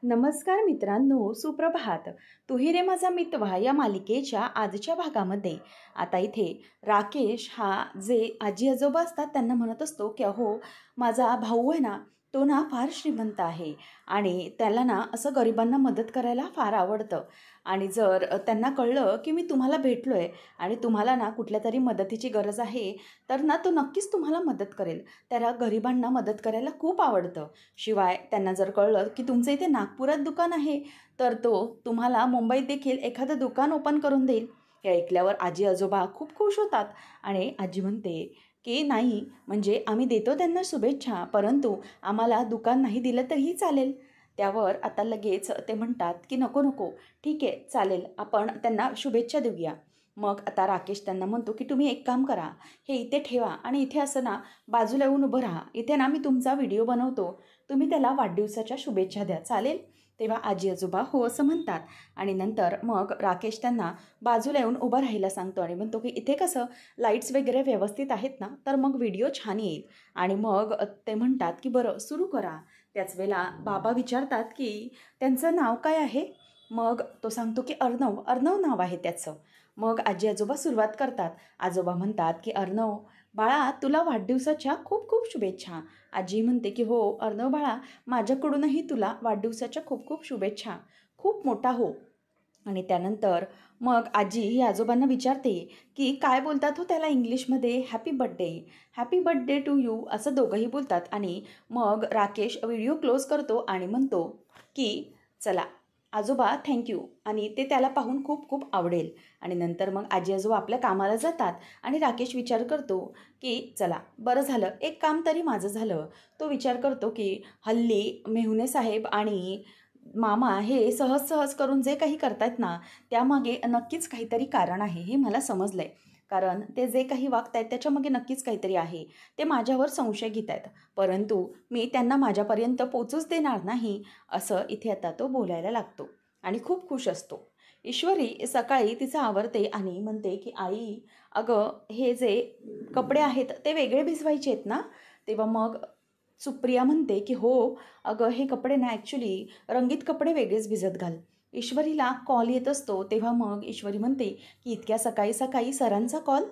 नमस्कार मित्रांनो, सुप्रभात. "तूही रे माझा मितवा" या मालिकेच्या आजच्या भागामध्ये आता इथे राकेश हा जे आजी-आजोबा असतात त्यांना म्हणत असतो, की "अहो, माझा भाऊ आहे ना, तो ना फार श्रीमंत आहे आणि त्याला ना असं गरिबांना मदत करायला फार आवडतं आणि जर त्यांना कळलं, की मी तुम्हाला भेटलोय आणि तुम्हाला ना कुठल्यातरी मदतीची गरज आहे, तर ना तो नक्कीच तुम्हाला मदत करेल. त्याला गरिबांना मदत करायला खूप आवडतं. शिवाय त्यांना जर कळलं, की तुमचं इथे नागपुरात दुकान आहे, तर तो तुम्हाला मुंबईत देखील एखादं दुकान ओपन करून देईल." हे ऐकल्यावर आजी-आजोबा खूप खुश होतात आणि आजी म्हणते, की "नाही, म्हणजे आम्ही देतो त्यांना शुभेच्छा, परंतु आम्हाला दुकान नाही दिलं तरीही चालेल." त्यावर आता लगेच ते म्हणतात, की "नको, नको. ठीक आहे, चालेल. आपण त्यांना शुभेच्छा देऊया." मग आता राकेश त्यांना म्हणतो, की "तुम्ही एक काम करा, हे इथे ठेवा आणि इथे असं ना बाजूला येऊन उभं राहा. इथे ना मी तुमचा व्हिडिओ बनवतो. तुम्ही त्याला वाढदिवसाच्या शुभेच्छा द्या, चालेल?" तेव्हा आजी-आजोबा हो असं म्हणतात आणि नंतर मग राकेश त्यांना बाजूला येऊन उभं राहायला सांगतो आणि म्हणतो, की "इथे कसं लाईट्स वगैरे व्यवस्थित आहेत ना, तर मग व्हिडिओ छान येईल." आणि मग ते म्हणतात, की "बरं सुरू करा." त्याच वेळेला बाबा विचारतात, की "त्यांचं नाव काय आहे?" मग तो सांगतो, की "अर्णव." अर्णव नाव आहे त्याचं. मग आजी-आजोबा सुरुवात करतात. आजोबा म्हणतात, की "अर्णव, बाळा तुला वाढदिवसाच्या खूप खूप शुभेच्छा." आजी म्हणते, की "हो अर्णव बाळा, माझ्याकडूनही तुला वाढदिवसाच्या खूप खूप शुभेच्छा. खूप मोठा हो." आणि त्यानंतर मग आजी ही आजोबांना विचारते, की "काय बोलतात हो त्याला इंग्लिशमध्ये?" "Happy birthday." "Happy birthday to you" असं दोघंही बोलतात आणि मग राकेश व्हिडिओ क्लोज करतो आणि म्हणतो, की "चला आजोबा थँक आणि ते त्याला पाहून खूप खूप आवडेल." आणि नंतर मग आजी-आजोबा आपल्या कामाला जातात आणि राकेश विचार करतो, की "चला बरं झालं, एक काम तरी माझं झालं." तो विचार करतो, की हल्ली मेहुणे साहेब आणि मामा हे सहज-सहज करून जे काही करतायत ना, त्यामागे नक्कीच काहीतरी कारण आहे, हे मला समजलंय. कारण ते जे काही वागतायत त्याच्यामागे नक्कीच काहीतरी आहे. ते माझ्यावर संशय घेतायत. परंतु मी त्यांना माझ्यापर्यंत पोहोचूच देणार नाही, असं इथे आता तो बोलायला लागतो आणि खूप खुश असतो. ईश्वरी सकाळी तिचं आवरते आणि म्हणते, की "आई, अगं हे जे कपडे आहेत ते वेगळे भिजवायचे आहेत ना?" तेव्हा मग सुप्रिया म्हणते, की "हो, अगं हे कपडे ना ॲक्चुअली रंगीत कपडे वेगळेच भिजत घाल." ईश्वरीला कॉल येत असतो, तेव्हा मग ईश्वरी म्हणते, की "इतक्या सकाळी-सकाळी सरांचा कॉल?"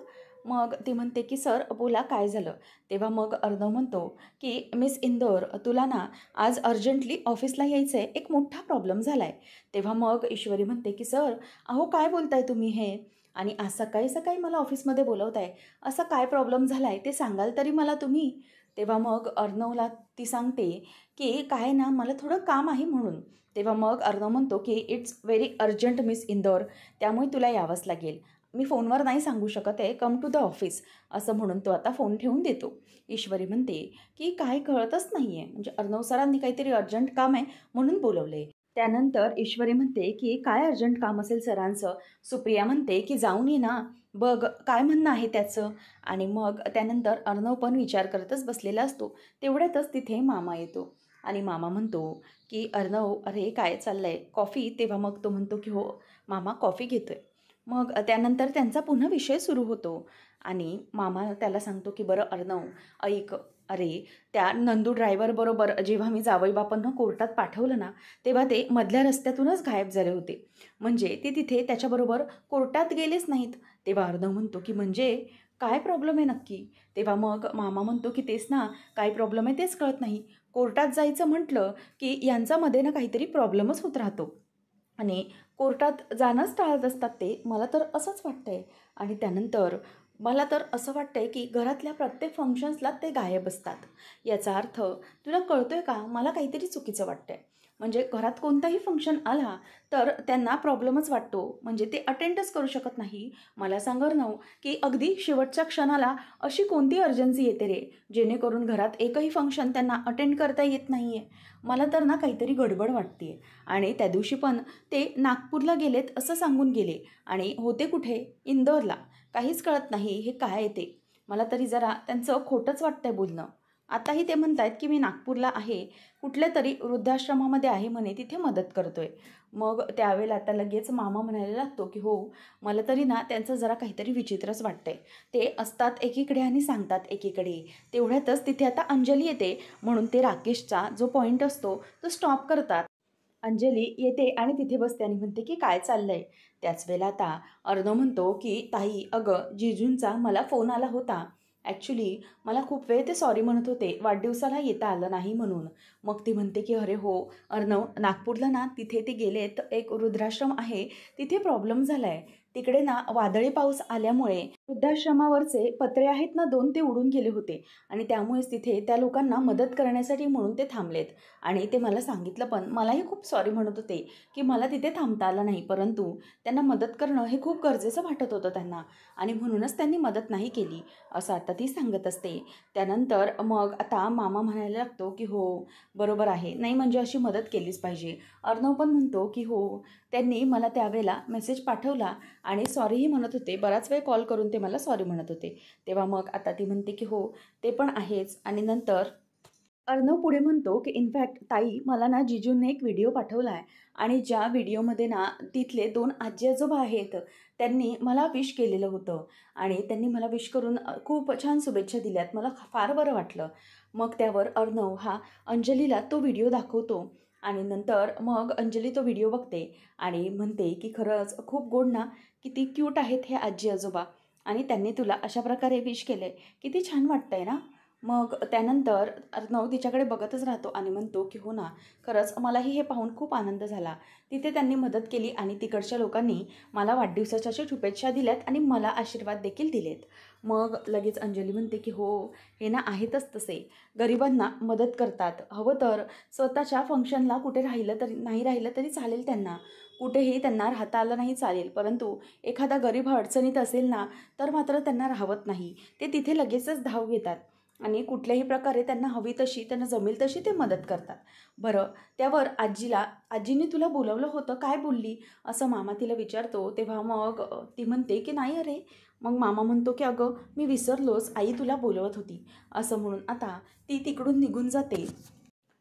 मग ती म्हणते, की "सर बोला काय झालं?" तेव्हा मग अर्णव म्हणतो, की "मिस इंदोर तुला ना आज अर्जंटली ऑफिसला यायचं आहे, एक मोठा प्रॉब्लेम झाला आहे." तेव्हा मग ईश्वरी म्हणते, की "सर अहो काय बोलताय तुम्ही हे? आणि आज सकाळी-सकाळी मला ऑफिसमध्ये बोलवताय. असा काय प्रॉब्लेम झाला आहे ते सांगाल तरी मला तुम्ही?" तेव्हा मग अर्णवला ती सांगते, की "काय ना मला थोडं काम आहे म्हणून." तेव्हा मग अर्णव म्हणतो, की "it's very urgent miss Indore, त्यामुळे तुला यावंच लागेल. मी फोनवर नाही सांगू शकत आहे, कम टू द ऑफिस." असं म्हणून तो आता फोन ठेवून देतो. ईश्वरी म्हणते, की "काय कळतच नाही आहे, म्हणजे अर्णव सरांनी काहीतरी अर्जंट काम आहे म्हणून बोलवले." त्यानंतर ईश्वरी म्हणते, की "काय अर्जंट काम असेल सरांचं?" सुप्रिया म्हणते, की "जाऊन ये ना, बघ काय म्हणणं आहे त्याचं." आणि मग त्यानंतर अर्णव पण विचार करतच बसलेला असतो. तेवढ्यातच तिथे मामा येतो आणि मामा म्हणतो, की "अर्णव, अरे काय चाललंय? कॉफी?" तेव्हा मग तो म्हणतो, की "हो मामा, कॉफी घेतोय." मग त्यानंतर त्यांचा पुन्हा विषय सुरू होतो आणि मामा त्याला सांगतो, की "बरं अर्णव, ऐक, अरे त्या नंदू ड्रायव्हरबरोबर जेव्हा मी जावईबापांना कोर्टात पाठवलं ना, तेव्हा ते मधल्या रस्त्यातूनच गायब झाले होते. म्हणजे ते तिथे त्याच्याबरोबर कोर्टात गेलेच नाहीत." तेव्हा अर्णव म्हणतो, की "म्हणजे काय प्रॉब्लेम आहे नक्की?" तेव्हा मग मामा म्हणतो, की "तेच ना, काय प्रॉब्लेम आहे तेच कळत नाही. कोर्टात जायचं म्हटलं, की यांच्यामध्ये ना काहीतरी प्रॉब्लेमच होत राहतो आणि कोर्टात जाणंच टाळत असतात ते. मला तर असंच वाटतंय." आणि त्यानंतर मला तर असं वाटतंय, की घरातल्या प्रत्येक फंक्शन्सला ते गायब असतात. याचा अर्थ तुला कळतोय का? मला काहीतरी चुकीचं वाटतंय. म्हणजे घरात कोणताही फंक्शन आला, तर त्यांना प्रॉब्लेमच वाटतो. म्हणजे ते अटेंडच करू शकत नाही. मला सांग अर्णव, की अगदी शेवटच्या क्षणाला अशी कोणती अर्जन्सी येते रे, जेणेकरून घरात एकही फंक्शन त्यांना अटेंड करता येत नाही आहे? मला तर ना काहीतरी गडबड वाटते आहे. आणि त्या दिवशी पण ते नागपूरला गेलेत असं सांगून गेले आणि होते कुठे? इंदोरला. काहीच कळत नाही हे काय आहे ते. मला तरी जरा त्यांचं खोटंच वाटतंय बोलणं. आताही ते म्हणतायत, की मी नागपूरला आहे, कुठल्यातरी वृद्धाश्रमामध्ये आहे म्हणे, तिथे मदत करतोय. मग त्यावेळेला आता लगेच मामा म्हणायला लागतो, की "हो, मला तरी ना त्यांचं जरा काहीतरी विचित्रच वाटतंय. ते असतात एकीकडे आणि सांगतात एकीकडे." तेवढ्यातच तिथे आता अंजली येते, म्हणून ते राकेशचा जो पॉइंट असतो तो स्टॉप करतात. अंजली येते आणि तिथे बसते आणि म्हणते की काय चाललंय. त्याच वेळेला आता अर्णव म्हणतो की ताई अगं जिजूंचा मला फोन आला होता. ॲक्च्युली मला खूप वेळ ते सॉरी म्हणत होते वाढदिवसाला येता आलं नाही म्हणून. मग ती म्हणते की अरे हो अर्णव, नागपूरला ना तिथे ते गेलेत, एक वृद्धाश्रम आहे तिथे प्रॉब्लेम झाला आहे. तिकडे ना वादळी पाऊस आल्यामुळे वृद्धाश्रमावरचे पत्रे आहेत ना 2 ते उडून गेले होते आणि त्यामुळेच तिथे त्या लोकांना मदत करण्यासाठी म्हणून ते थांबलेत. आणि ते मला सांगितलं पण मलाही खूप सॉरी म्हणत होते की मला तिथे थांबता आलं नाही, परंतु त्यांना मदत करणं हे खूप गरजेचं वाटत होतं त्यांना आणि म्हणूनच त्यांनी मदत नाही केली, असं आता ती सांगत असते. त्यानंतर मग आता मामा म्हणायला लागतो की हो बरोबर आहे, नाही म्हणजे अशी मदत केलीच पाहिजे. अर्णव पण म्हणतो की हो त्यांनी मला त्यावेळेला मेसेज पाठवला आणि सॉरीही म्हणत होते, बराच वेळ कॉल करून ते मला सॉरी म्हणत होते. तेव्हा मग आता ती म्हणते की हो ते पण आहेच. आणि नंतर अर्णव पुढे म्हणतो की इनफॅक्ट ताई मला ना जिजूंनी एक व्हिडिओ पाठवला आहे आणि ज्या व्हिडिओमध्ये ना तिथले 2 आजी-आजोबा आहेत, त्यांनी मला विश केलेलं होतं आणि त्यांनी मला विश करून खूप छान शुभेच्छा दिल्यात. मला फार बरं वाटलं. मग त्यावर अर्णव हा अंजलीला तो व्हिडिओ दाखवतो आणि नंतर मग अंजली तो व्हिडिओ बघते आणि म्हणते की खरंच खूप गोड ना, किती क्यूट आहेत हे आजी-आजोबा आणि त्यांनी तुला अशा प्रकारे विश केलंय. किती छान वाटतंय ना? मग त्यानंतर अर्णव तिच्याकडे बघतच राहतो आणि म्हणतो की हो ना, खरंच मलाही हे पाहून खूप आनंद झाला. तिथे त्यांनी मदत केली आणि तिकडच्या लोकांनी मला वाढदिवसाच्या अशा शुभेच्छा दिल्यात आणि मला आशीर्वाद देखील दिलेत. मग लगेच अंजली म्हणते की हो हे ना आहेतच तसे, गरिबांना मदत करतात. हवं तर स्वतःच्या फंक्शनला कुठे राहिलं तरी नाही राहिलं तरी चालेल त्यांना, कुठेही त्यांना राहता आलं नाही चालेल, परंतु एखादा गरीब अडचणीत असेल ना तर मात्र त्यांना राहवत नाही. ते तिथे लगेचच धाव घेतात आणि कुठल्याही प्रकारे त्यांना हवी तशी, त्यांना जमेल तशी ते मदत करतात. बरं, त्यावर आजीने तुला बोलवलं होतं, काय बोलली? असं मामा तिला विचारतो. तेव्हा मग ती म्हणते की नाही अरे. मग मामा म्हणतो की अगं मी विसरलोच, आई तुला बोलवत होती, असं म्हणून आता ती तिकडून निघून जाते.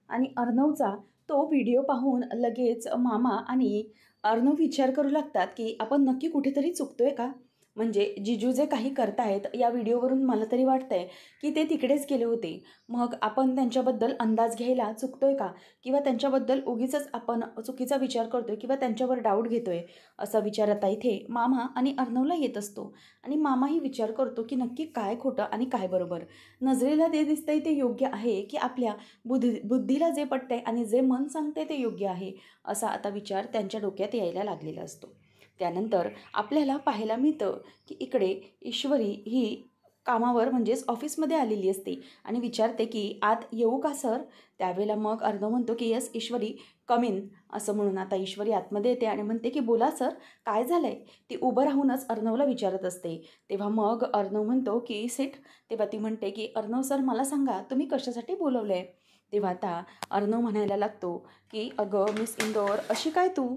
आणि अर्णवचा तो व्हिडिओ पाहून लगेच मामा आणि अर्णव विचार करू लागतात की आपण नक्की कुठेतरी चुकतोय का? म्हणजे जिजू जे काही करतायत या व्हिडिओवरून मला तरी वाटतंय की ते तिकडेच गेले होते. मग आपण त्यांच्याबद्दल अंदाज घ्यायला चुकतोय का? किंवा त्यांच्याबद्दल उगीचच आपण चुकीचा विचार करतोय किंवा त्यांच्यावर डाऊट घेतोय, असा विचार आता इथे मामा आणि अर्णवला येत असतो. आणि मामाही विचार करतो की नक्की काय खोटं आणि काय बरोबर. नजरेला ते दिसतंय ते योग्य आहे की आपल्या बुद्धीला जे पटतंय आणि जे मन सांगते ते योग्य आहे, असा आता विचार त्यांच्या डोक्यात यायला लागलेला असतो. त्यानंतर आपल्याला पाहायला मिळतं की इकडे ईश्वरी ही कामावर म्हणजेच ऑफिसमध्ये आलेली असते आणि विचारते की आत येऊ का सर? त्यावेळेला मग अर्णव म्हणतो की येस ईश्वरी, कम इन, असं म्हणून आता ईश्वरी आतमध्ये येते आणि म्हणते की बोला सर, काय झालंय? ती उभं राहूनच अर्णवला विचारत असते. तेव्हा मग अर्णव म्हणतो की सिट. तेव्हा ती म्हणते की अर्णव सर मला सांगा तुम्ही कशासाठी बोलवलं आहे? तेव्हा आता अर्णव म्हणायला लागतो की अगं मिस इंदौर अशी काय तू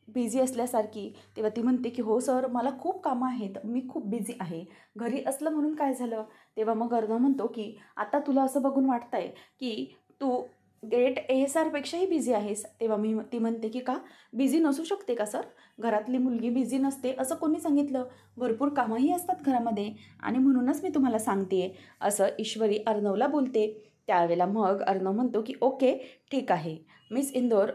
बिझी असल्यासारखी? तेव्हा ती म्हणते की हो सर मला खूप कामं आहेत, मी खूप बिझी आहे. घरी असलं म्हणून काय झालं? तेव्हा मग अर्णव म्हणतो की आता तुला असं बघून वाटतंय की तू ग्रेट ASRपेक्षाही बिझी आहेस. तेव्हा ती म्हणते की का बिझी नसू शकते का सर? घरातली मुलगी बिझी नसते असं कोणी सांगितलं? भरपूर कामंही असतात घरामध्ये आणि म्हणूनच मी तुम्हाला सांगते, असं ईश्वरी अर्णवला बोलते. त्यावेळेला मग अर्णव म्हणतो की ओके ठीक आहे मिस इंदौर,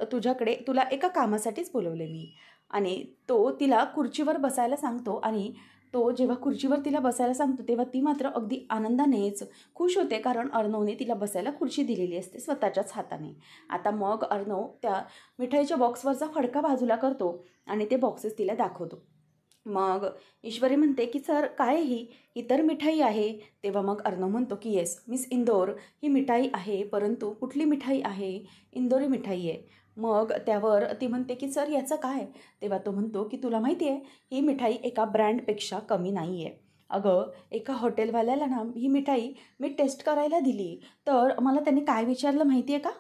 तुला एका कामासाठीच बोलवले मी. आणि तो तिला खुर्चीवर बसायला सांगतो आणि तो जेव्हा खुर्चीवर तिला बसायला सांगतो तेव्हा ती मात्र अगदी आनंदानेच खुश होते, कारण अर्णवने तिला बसायला खुर्ची दिलेली असते स्वतःच्याच हाताने. आता मग अर्णव त्या मिठाईच्या बॉक्सवरचा फडका बाजूला करतो आणि ते बॉक्सेस तिला दाखवतो. मग ईश्वरी म्हणते की सर काय ही तर मिठाई आहे. तेव्हा मग अर्णव म्हणतो की येस मिस इंदौर, ही मिठाई आहे, परंतु कुठली मिठाई आहे? इंदोरी मिठाई आहे. मग त्यावर ती म्हणते की सर याचं काय? तेव्हा तो म्हणतो की तुला माहिती आहे ही मिठाई एका ब्रँडपेक्षा कमी नाही आहे. अगं एका हॉटेलवाल्याला ना ही मिठाई मी टेस्ट करायला दिली, तर मला त्यांनी काय विचारलं माहिती आहे का?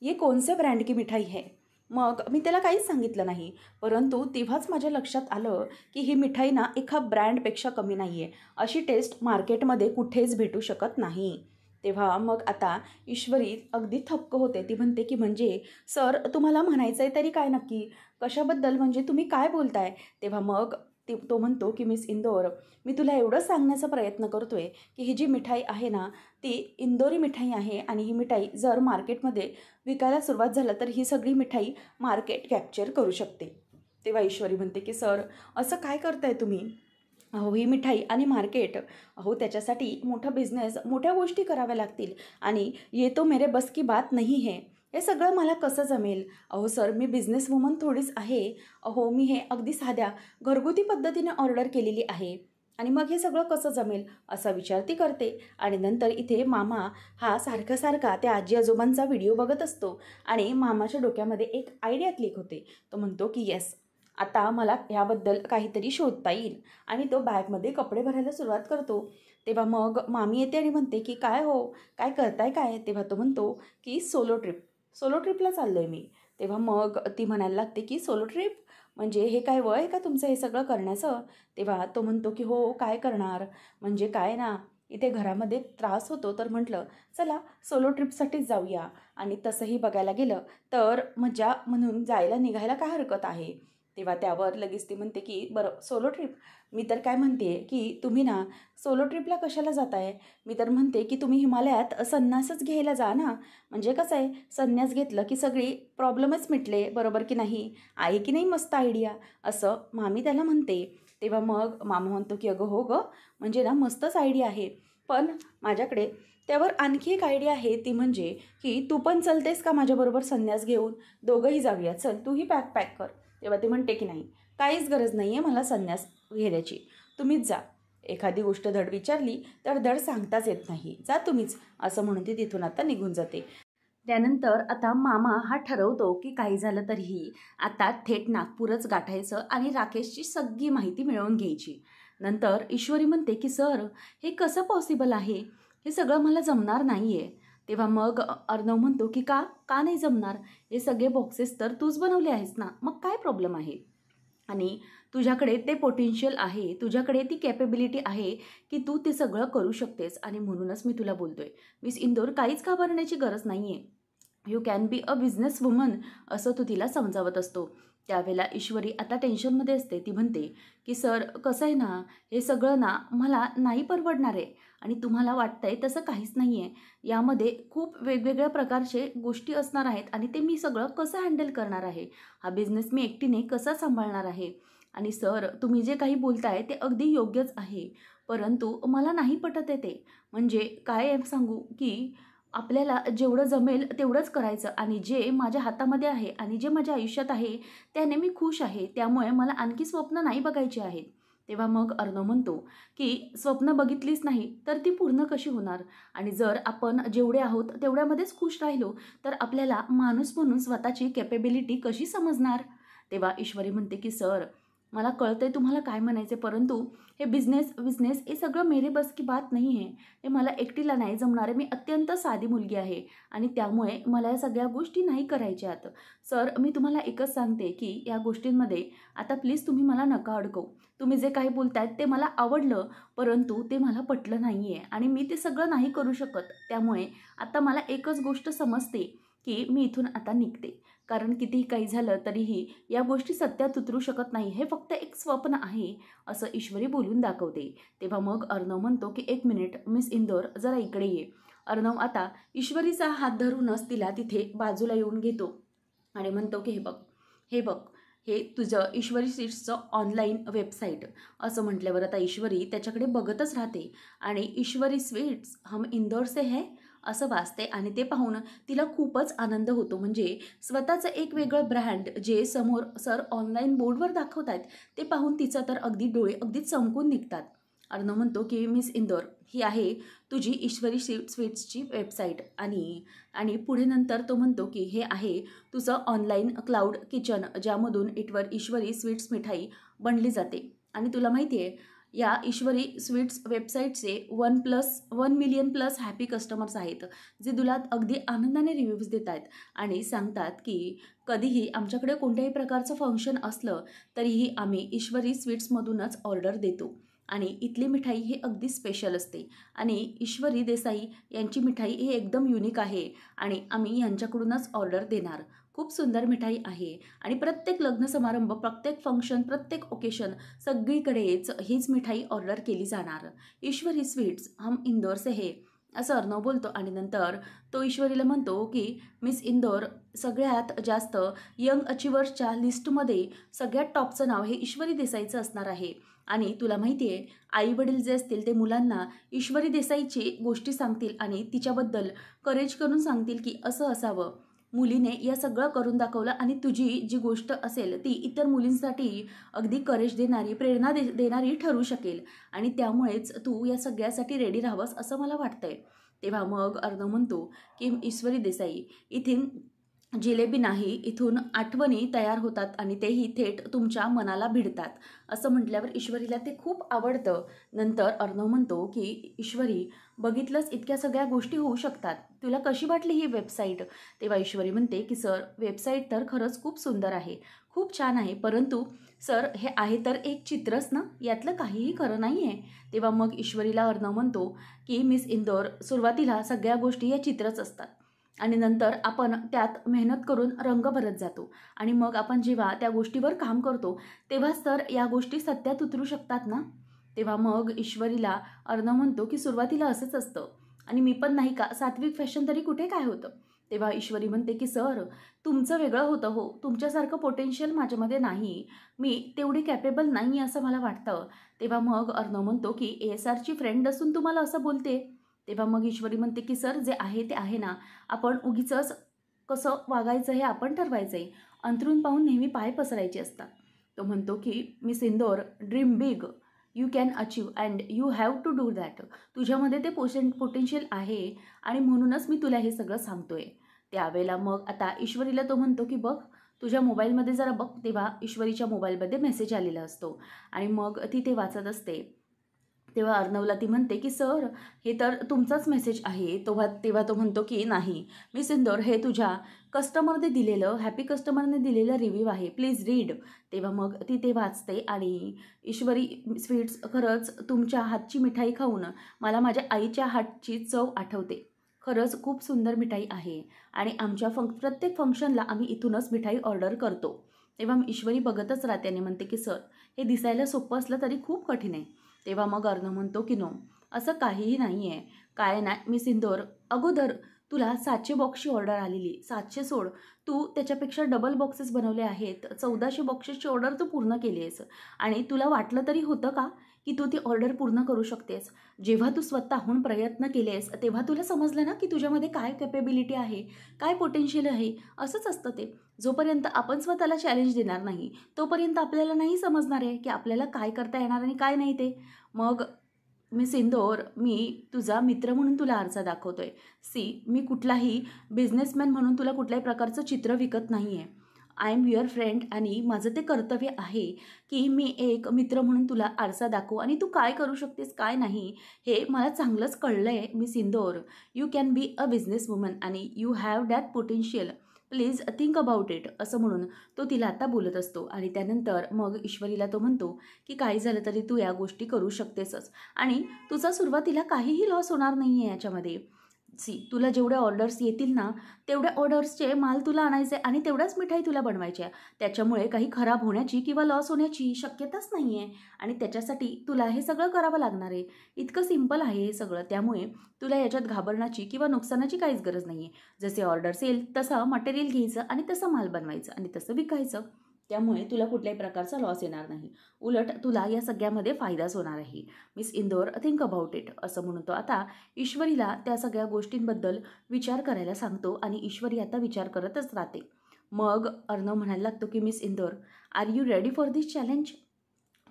ये कौन से ब्रँड की मिठाई है? मग मी त्याला काहीच सांगितलं नाही, परंतु तेव्हाच माझ्या लक्षात आलं की ही मिठाई ना एका ब्रँडपेक्षा कमी नाही आहे. अशी टेस्ट मार्केटमध्ये कुठेच भेटू शकत नाही. तेव्हा मग आता ईश्वरी अगदी थक्क होते. ती म्हणते की म्हणजे सर तुम्हाला म्हणायचं आहे तरी काय नक्की? कशाबद्दल म्हणजे तुम्ही काय बोलताय? तेव्हा मग तो म्हणतो की मिस इंदोर, मी तुला एवढंच सांगण्याचा प्रयत्न करतोय की ही जी मिठाई आहे ना, ती इंदोरी मिठाई आहे आणि ही मिठाई जर मार्केटमध्ये विकायला सुरुवात झालं तर ही सगळी मिठाई मार्केट कॅप्चर करू शकते. तेव्हा ईश्वरी म्हणते की सर, असं काय करताय तुम्ही? अहो, ही मिठाई आणि मार्केट, अहो त्याच्यासाठी मोठा बिझनेस, मोठ्या गोष्टी कराव्या लागतील आणि ये तो मेरे बस की बात नाही है. हे सगळं मला कसं जमेल? अहो सर, मी बिझनेस वुमन थोडीच आहे. अहो, मी हे अगदी साध्या घरगुती पद्धतीने ऑर्डर केलेली आहे आणि मग हे सगळं कसं जमेल असा विचार ती करते. आणि नंतर इथे मामा हा सारखा सारखा त्या आजी आजोबांचा व्हिडिओ बघत असतो आणि मामाच्या डोक्यामध्ये एक आयडिया क्लिक होते. तो म्हणतो की येस, आता मला ह्याबद्दल काहीतरी शोधता येईल आणि तो बॅगमध्ये कपडे भरायला सुरुवात करतो. तेव्हा मग मामी येते आणि म्हणते की काय हो, काय करताय काय? तेव्हा तो म्हणतो की सोलो ट्रिपला चाललो आहे मी. तेव्हा मग ती म्हणायला लागते की सोलो ट्रिप म्हणजे हे काय वय आहे का तुमचं हे सगळं करण्याचं? तेव्हा तो म्हणतो की हो, काय करणार, म्हणजे काय ना, इथे घरामध्ये त्रास होतो तर म्हटलं चला सोलो ट्रिपसाठीच जाऊया. आणि तसंही बघायला गेलं तर मजा म्हणून जायला निघायला काय हरकत आहे. तेव्हा त्यावर लगेच ती म्हणते की बरं सोलो ट्रिप, मी तर काय म्हणते की तुम्ही ना सोलो ट्रिपला कशाला जाताय? मी तर म्हणते की तुम्ही हिमालयात संन्यासच घ्यायला जा ना. म्हणजे कसं आहे, संन्यास घेतलं की सगळी प्रॉब्लेमच मिटले, बरोबर की नाही? आहे की नाही मस्त आयडिया, असं मामी त्याला म्हणते. तेव्हा मग मामा म्हणतो की अगं हो गं, म्हणजे ना मस्तच आयडिया आहे, पण माझ्याकडे त्यावर आणखी एक आयडिया आहे. ती म्हणजे की तू पण चलतेस का माझ्याबरोबर संन्यास घेऊन? दोघंही जाऊया, चल तूही पॅक कर. तेव्हा ती म्हणते की नाही, काहीच गरज नाही आहे मला संन्यास घेण्याची, तुम्हीच जा. एखादी गोष्ट धड विचारली तर धड सांगताच येत नाही, जा तुम्हीच, असं म्हणून ती तिथून आता निघून जाते. त्यानंतर आता मामा हा ठरवतो की काही झालं तरीही आता थेट नागपूरच गाठायचं आणि राकेशची सगळी माहिती मिळवून घ्यायची. नंतर ईश्वरी म्हणते की सर, हे कसं पॉसिबल आहे? हे सगळं मला जमणार नाही आहे. तेव्हा मग अर्णव म्हणतो की का का नाही जमणार? हे सगळे बॉक्सेस तर तूच बनवले आहेस ना, मग काय प्रॉब्लेम आहे? आणि तुझ्याकडे ते पोटेन्शियल आहे, तुझ्याकडे ती कॅपेबिलिटी आहे की तू ते सगळं करू शकतेस आणि म्हणूनच मी तुला बोलतोय. मिस इंदोर, काहीच घाबरण्याची गरज नाही आहे. You can be a business woman, असं तू तिला समजावत असतो. त्यावेळेला ईश्वरी आता टेन्शनमध्ये असते. ती म्हणते की सर, कसं आहे ना, हे सगळं ना मला नाही परवडणार आहे आणि तुम्हाला वाटतंय तसं काहीच नाही आहे. यामध्ये खूप वेगवेगळ्या प्रकारचे गोष्टी असणार आहेत आणि ते मी सगळं कसं हँडल करणार आहे? हा बिझनेस मी एकटीने कसा सांभाळणार आहे? आणि सर, तुम्ही जे काही बोलताय ते अगदी योग्यच आहे, परंतु मला नाही पटत आहे ते. म्हणजे काय सांगू की आपल्याला जेवढं जमेल तेवढंच करायचं आणि जे माझ्या हातामध्ये आहे आणि जे माझ्या आयुष्यात आहे त्याने मी खुश आहे. त्यामुळे मला आणखी स्वप्न नाही बघायची आहेत. तेव्हा मग अर्णव म्हणतो की स्वप्न बघितलीच नाही तर ती पूर्ण कशी होणार? आणि जर आपण जेवढे आहोत तेवढ्यामध्येच खुश राहिलो तर आपल्याला माणूस म्हणून स्वतःची कॅपेबिलिटी कशी समजणार? तेव्हा ईश्वरी म्हणते की सर, मला कळतंय तुम्हाला काय म्हणायचं, परंतु हे बिझनेस हे सगळं मेरे बस की बात नाही आहे. हे मला एकटीला नाही जमणार आहे. मी अत्यंत साधी मुलगी आहे आणि त्यामुळे मला या सगळ्या गोष्टी नाही करायच्यात. सर, मी तुम्हाला एकच सांगते की या गोष्टींमध्ये आता प्लीज तुम्ही मला नका अडकवू. तुम्ही जे काही बोलतायत ते मला आवडलं, परंतु ते मला पटलं नाही आहे आणि मी ते सगळं नाही करू शकत. त्यामुळे आता मला एकच गोष्ट समजते की मी इथून आता निघते. कारण कितीही काही झालं तरीही या गोष्टी सत्यात उतरू शकत नाही. हे फक्त एक स्वप्न आहे, असं ईश्वरी बोलून दाखवते. तेव्हा मग अर्णव म्हणतो की एक मिनिट मिस इंदोर, जरा इकडे ये. अर्णव आता ईश्वरीचा हात धरूनच तिला तिथे बाजूला येऊन घेतो आणि म्हणतो की हे बघ, हे तुझं ईश्वरी स्वीट्सचं ऑनलाईन वेबसाईट. असं म्हटल्यावर आता ईश्वरी त्याच्याकडे बघतच राहते आणि ईश्वरी स्वीट्स हम इंदौर से है असं वाचते आणि ते पाहून तिला खूपच आनंद होतो. म्हणजे स्वतःचं एक वेगळं ब्रँड जे समोर सर ऑनलाईन बोर्डवर दाखवत आहेत ते पाहून तिचं तर अगदी डोळे अगदी चमकून निघतात. अर्णव म्हणतो की मिस इंदौर, ही आहे तुझी ईश्वरी स्वीट्सची वेबसाईट. आणि पुढे नंतर तो म्हणतो की हे आहे तुझं ऑनलाईन क्लाउड किचन, ज्यामधून ईश्वरी स्वीट्स मिठाई बनली जाते. आणि तुला माहिती आहे, या ईश्वरी स्वीट्स वेबसाईटचे 1 मिलियन प्लस हॅपी कस्टमर्स आहेत, जे तुला अगदी आनंदाने रिव्ह्यूज देत आहेत आणि सांगतात की कधीही आमच्याकडे कोणत्याही प्रकारचं फंक्शन असलं तरीही आम्ही ईश्वरी स्वीट्समधूनच ऑर्डर देतो आणि इथली मिठाई ही अगदी स्पेशल असते आणि ईश्वरी देसाई यांची मिठाई ही एकदम युनिक आहे आणि आम्ही यांच्याकडूनच ऑर्डर देणार. खूप सुंदर मिठाई आहे आणि प्रत्येक लग्न समारंभ, प्रत्येक फंक्शन, प्रत्येक ओकेशन सगळीकडेच हीच मिठाई ऑर्डर केली जाणार. ईश्वरी स्वीट्स हम इंदौर से है, असं अर्णव बोलतो आणि नंतर तो ईश्वरीला म्हणतो की मिस इंदौर सगळ्यात जास्त यंग अचिव्हर्सच्या लिस्टमध्ये सगळ्यात टॉपचं नाव हे ईश्वरी देसाईचं असणार आहे. आणि तुला माहिती आहे, आई वडील जे असतील ते मुलांना ईश्वरी देसाईची गोष्टी सांगतील आणि तिच्याबद्दल करेज करून सांगतील की असं असावं. मुलीने या सगळं करून दाखवलं आणि तुझी जी गोष्ट असेल ती इतर मुलींसाठी अगदी करेज देणारी, प्रेरणा देणारी ठरू शकेल आणि त्यामुळेच तू या सगळ्यासाठी रेडी राहावंस असं मला वाटतंय. तेव्हा मग अर्णव म्हणतो की ईश्वरी देसाई, इथून जिलेबी नाही, इथून आठवणी तयार होतात आणि तेही थेट तुमच्या मनाला भिडतात. असं म्हटल्यावर ईश्वरीला ते खूप आवडतं. नंतर अर्णव म्हणतो की ईश्वरी, बघितलंच इतक्या सगळ्या गोष्टी होऊ शकतात, तुला कशी वाटली ही वेबसाईट? तेव्हा ईश्वरी म्हणते की सर, वेबसाईट तर खरंच खूप सुंदर आहे, खूप छान आहे, परंतु सर हे आहे तर एक चित्रच ना, यातलं काहीही खरं नाही आहे. तेव्हा मग ईश्वरीला अर्णव म्हणतो की मिस इंदौर, सुरुवातीला सगळ्या गोष्टी या चित्रच असतात आणि नंतर आपण त्यात मेहनत करून रंग भरत जातो आणि मग आपण जेव्हा त्या गोष्टीवर काम करतो तेव्हाच तर या गोष्टी सत्यात उतरू शकतात ना. तेव्हा मग ईश्वरीला अर्णव म्हणतो की सुरुवातीला असंच असतं आणि मी पण नाही का, सात्विक फॅशन तरी कुठे काय होतं. तेव्हा ईश्वरी म्हणते की सर, तुमचं वेगळं होतं हो, तुमच्यासारखं पोटेन्शियल माझ्यामध्ये नाही, मी तेवढी कॅपेबल नाही असं मला वाटतं. तेव्हा मग अर्णव म्हणतो की ASRची फ्रेंड असून तुम्हाला असं बोलते. तेव्हा मग ईश्वरी म्हणते की सर, जे आहे ते आहे ना, आपण उगीचच कसं वागायचं हे आपण ठरवायचं आहे, अंथरूण पाहून नेहमी पाय पसरायचे असतात. तो म्हणतो की Miss Indore, dream big, you can achieve and you have to do that. तुझ्यामध्ये ते पोटेन्शियल आहे आणि म्हणूनच मी तुला हे सगळं सांगतोय. त्यावेळेला मग आता ईश्वरीला तो म्हणतो की बघ, तुझ्या मोबाईलमध्ये जरा बघ. तेव्हा ईश्वरीच्या मोबाईलमध्ये मेसेज आलेला असतो आणि मग ती ते वाचत असते. तेव्हा अर्णवला ती म्हणते की सर, हे तर तुमचाच मेसेज आहे. तेव्हा तो म्हणतो की नाही मिस इंदौर, हे तुझ्या कस्टमरने दिलेलं, हॅपी कस्टमरने दिलेलं रिव्ह्यू आहे, प्लीज रीड. तेव्हा मग ती ते वाचते आणि ईश्वरी स्वीट्स, खरंच तुमच्या हातची मिठाई खाऊन मला माझ्या आईच्या हातची चव आठवते. खरंच खूप सुंदर मिठाई आहे आणि आमच्या प्रत्येक फंक्शनला आम्ही इथूनच मिठाई ऑर्डर करतो. तेव्हा ईश्वरी बघतच राहते आणि म्हणते की सर, हे दिसायला सोपं असलं तरी खूप कठीण आहे. तेव्हा मग अर्णव म्हणतो की नो, असं काहीही नाही आहे. काय ना मिस इंदौर, अगोदर तुला 700 बॉक्सची ऑर्डर आलेली, 700 सोड, तू त्याच्यापेक्षा डबल बॉक्सेस बनवले आहेत, 1400 बॉक्सेसची ऑर्डर तू पूर्ण केली आहेस आणि तुला वाटलं तरी होतं का की तू ती ऑर्डर पूर्ण करू शकतेस? जेव्हा तू स्वतःहून प्रयत्न केलेस तेव्हा तुला समजलं ना की तुझ्यामध्ये काय कॅपेबिलिटी आहे, काय पोटेन्शियल आहे. असंच असतं ते, जोपर्यंत आपण स्वतःला चॅलेंज देणार नाही तोपर्यंत आपल्याला नाही समजणार आहे की आपल्याला काय करता येणार आणि काय नाही ते. मग मिस इंदौर, मी तुझा मित्र म्हणून तुला आरसा दाखवतोय. सी, मी कुठलाही बिझनेसमॅन म्हणून तुला कुठल्याही प्रकारचं चित्र विकत नाही आहे. आय एम युअर फ्रेंड आणि माझं ते कर्तव्य आहे की मी एक मित्र म्हणून तुला आरसा दाखवू आणि तू काय करू शकतेस, काय नाही, हे मला चांगलंच कळलं आहे. Miss Indore, you can be a business woman आणि you have that potential, please think about it, असं म्हणून तो तिला आता बोलत असतो. आणि त्यानंतर मग ईश्वरीला तो म्हणतो की काही झालं तरी तू या गोष्टी करू शकतेसच आणि तुझा सुरुवातीला काहीही लॉस होणार नाही आहे याच्यामध्ये. सी, तुला जेवढ्या ऑर्डर्स येतील ना तेवढ्या ऑर्डर्सचे माल तुला आणायचे आणि तेवढ्याच मिठाई तुला बनवायची आहे. त्याच्यामुळे काही खराब होण्याची किंवा लॉस होण्याची शक्यताच नाही आहे आणि त्याच्यासाठी तुला हे सगळं करावं लागणार आहे. इतकं सिंपल आहे हे सगळं. त्यामुळे तुला याच्यात घाबरण्याची किंवा नुकसानाची काहीच गरज नाही आहे. जसे ऑर्डर्स येईल तसं मटेरियल घ्यायचं आणि तसं माल बनवायचं आणि तसं विकायचं. त्यामुळे तुला कुठल्याही प्रकारचा लॉस येणार नाही, उलट तुला या सगळ्यामध्ये फायदाच होणार आहे. Miss Indore, think about it, असं म्हणून तो आता ईश्वरीला त्या सगळ्या गोष्टींबद्दल विचार करायला सांगतो आणि ईश्वरी आता विचार करतच राहते. मग अर्णव म्हणायला लागतो की Miss Indore, are you ready for this challenge?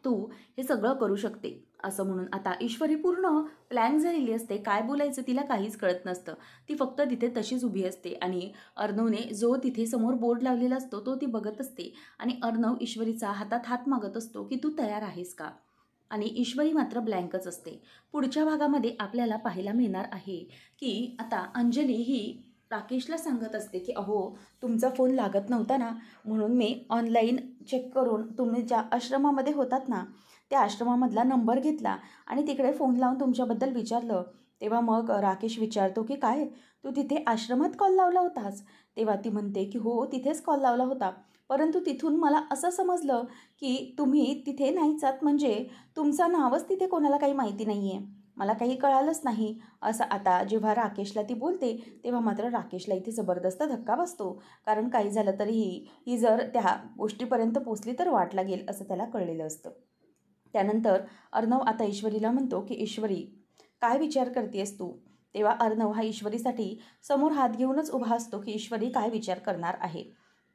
तू हे सगळं करू शकते, असं म्हणून आता ईश्वरी पूर्ण प्लॅन झालेली असते. काय बोलायचं तिला काहीच कळत नसतं. ती फक्त तिथे तशीच उभी असते आणि अर्णवने जो तिथे समोर बोर्ड लावलेला असतो तो ती बघत असते आणि अर्णव ईश्वरीचा हातात हात मागत असतो की तू तयार आहेस का? आणि ईश्वरी मात्र ब्लँकच असते. पुढच्या भागामध्ये आपल्याला पाहायला मिळणार आहे की आता अंजली ही राकेशला सांगत असते की अहो, तुमचा फोन लागत नव्हता ना, म्हणून मी ऑनलाईन चेक करून तुम्ही ज्या आश्रमामध्ये होतात ना त्या आश्रमामधला नंबर घेतला आणि तिकडे फोन लावून तुमच्याबद्दल विचारलं तेव्हा मग राकेश विचारतो की काय तू तिथे आश्रमात कॉल लावला होतास? तेव्हा ती म्हणते की हो, तिथेच कॉल लावला होता, परंतु तिथून मला असं समजलं की तुम्ही तिथे नाहीच आहात, म्हणजे तुमचं नावच तिथे कोणाला काही माहिती नाही आहे. मला काही कळालंच नाही. असं आता जेव्हा राकेशला ती बोलते तेव्हा मात्र राकेशला इथे जबरदस्त धक्का बसतो. कारण काही झालं तरीही ही जर त्या गोष्टीपर्यंत पोचली तर वाट लागेल असं त्याला कळलेलं असतं. त्यानंतर अर्णव आता ईश्वरीला म्हणतो की ईश्वरी, काय विचार करतेस तू? तेव्हा अर्णव हा ईश्वरीसाठी समोर हात घेऊनच उभा असतो की ईश्वरी काय विचार करणार आहे.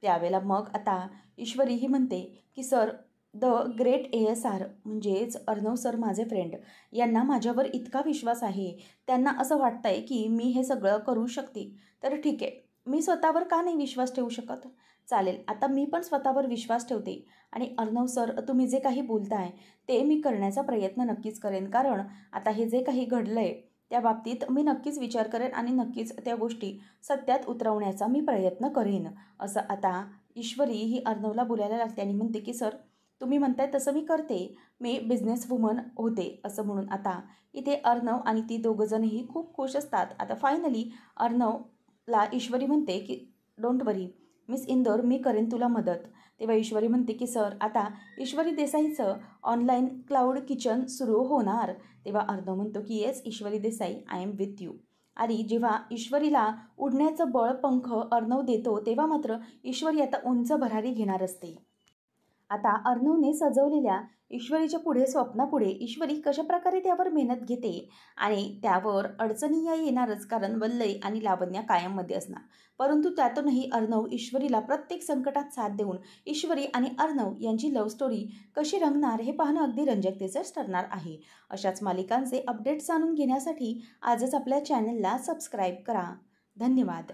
त्यावेळेला मग आता ईश्वरी ही म्हणते की सर, द ग्रेट ASR म्हणजेच अर्णव सर माझे फ्रेंड, यांना माझ्यावर इतका विश्वास आहे, त्यांना असं वाटतंय की मी हे सगळं करू शकते. तर ठीक आहे, मी स्वतःवर का नाही विश्वास ठेवू शकत? चालेल, आता मी पण स्वतःवर विश्वास ठेवते आणि अर्णव सर, तुम्ही जे काही बोलताय ते मी करण्याचा प्रयत्न नक्कीच करेन. कारण आता हे जे काही घडलं आहे त्या बाबतीत मी नक्कीच विचार करेन आणि नक्कीच त्या गोष्टी सत्यात उतरवण्याचा मी प्रयत्न करेन. असं आता ईश्वरी ही अर्णवला बोलायला लागते आणि म्हणते की सर, तुम्ही म्हणताय तसं मी करते, मी बिझनेस वुमन होते. असं म्हणून आता इथे अर्णव आणि ती दोघंजणही खूप खुश असतात. आता फायनली अर्णवला ईश्वरी म्हणते की डोंट वरी मिस इंदोर, मी करेन तुला मदत. तेव्हा ईश्वरी म्हणते की सर, आता ईश्वरी देसाईचं ऑनलाईन क्लाउड किचन सुरू होणार. तेव्हा अर्णव म्हणतो की yes Ishwari Desai, I am with you. आणि जेव्हा ईश्वरीला उडण्याचं बळ पंख अर्णव देतो तेव्हा मात्र ईश्वरी आता उंच भरारी घेणार असते. आता अर्णवने सजवलेल्या ईश्वरीच्या पुढे, स्वप्नापुढे ईश्वरी कशाप्रकारे त्यावर मेहनत घेते आणि त्यावर अडचणी या येणारच, कारण वल्लय आणि लावण्या कायममध्ये असणार. परंतु त्यातूनही अर्णव ईश्वरीला प्रत्येक संकटात साथ देऊन ईश्वरी आणि अर्णव यांची लव्ह स्टोरी कशी रंगणार हे पाहणं अगदी रंजकतेचंच ठरणार आहे. अशाच मालिकांचे अपडेट्स जाणून घेण्यासाठी आजच आपल्या चॅनलला सबस्क्राईब करा. धन्यवाद.